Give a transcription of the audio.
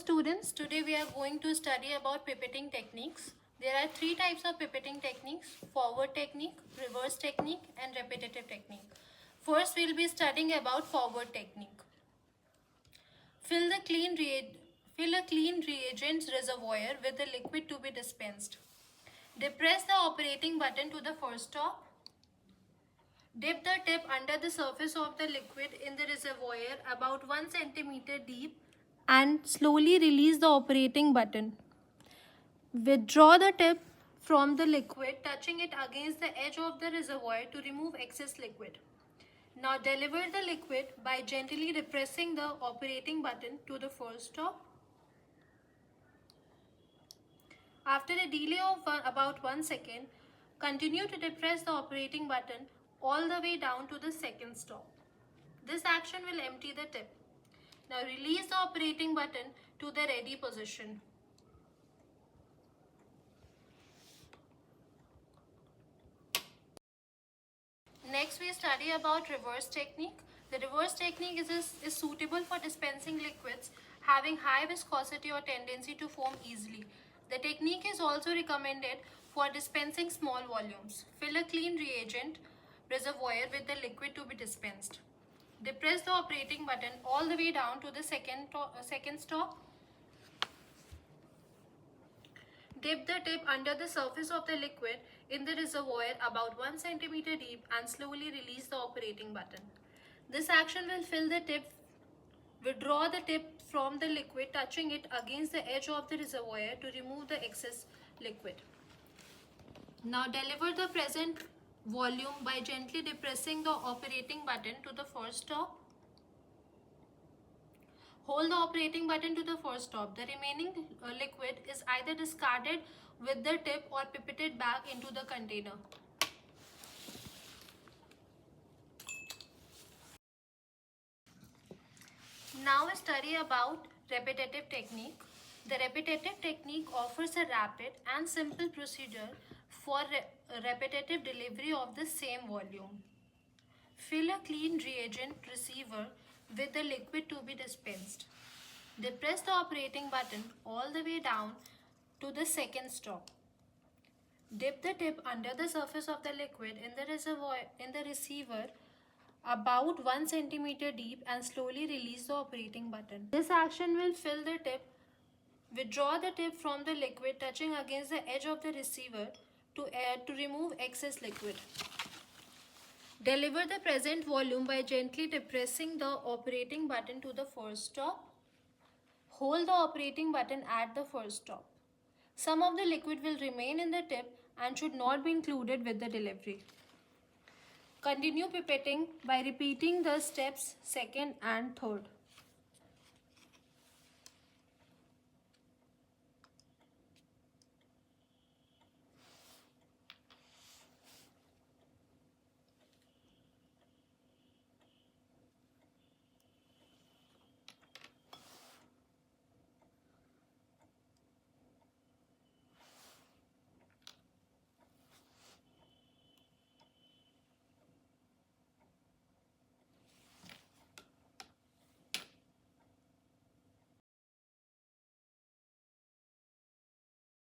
students, today we are going to study about pipetting techniques. There are three types of pipetting techniques: forward technique, reverse technique and repetitive technique. First we will be studying about forward technique. Fill a clean reagent reservoir with the liquid to be dispensed. Depress the operating button to the first stop. Dip the tip under the surface of the liquid in the reservoir about 1 centimeter deep and slowly release the operating button. Withdraw the tip from the liquid, touching it against the edge of the reservoir to remove excess liquid. Now deliver the liquid by gently depressing the operating button to the first stop. After a delay of about 1 second, continue to depress the operating button all the way down to the second stop. This action will empty the tip. Now release the operating button to the ready position. Next we study about reverse technique. The reverse technique is suitable for dispensing liquids having high viscosity or tendency to foam easily. The technique is also recommended for dispensing small volumes. Fill a clean reagent reservoir with the liquid to be dispensed. Depress the operating button all the way down to the second stop. Dip the tip under the surface of the liquid in the reservoir about 1 centimeter deep and slowly release the operating button. This action will fill the tip. Withdraw the tip from the liquid, touching it against the edge of the reservoir to remove the excess liquid. Now deliver the present volume by gently depressing the operating button to the first stop. Hold the operating button to the first stop. The remaining liquid is either discarded with the tip or pipetted back into the container. Now we study about repetitive technique. The repetitive technique offers a rapid and simple procedure for repetitive delivery of the same volume. Fill a clean reagent receiver with the liquid to be dispensed. Depress the operating button all the way down to the second stop. Dip the tip under the surface of the liquid in the receiver about 1 centimeter deep and slowly release the operating button. This action will fill the tip. Withdraw the tip from the liquid, touching against the edge of the receiver to remove excess liquid. Deliver the present volume by gently depressing the operating button to the first stop. Hold the operating button at the first stop. Some of the liquid will remain in the tip and should not be included with the delivery. Continue pipetting by repeating the steps second and third.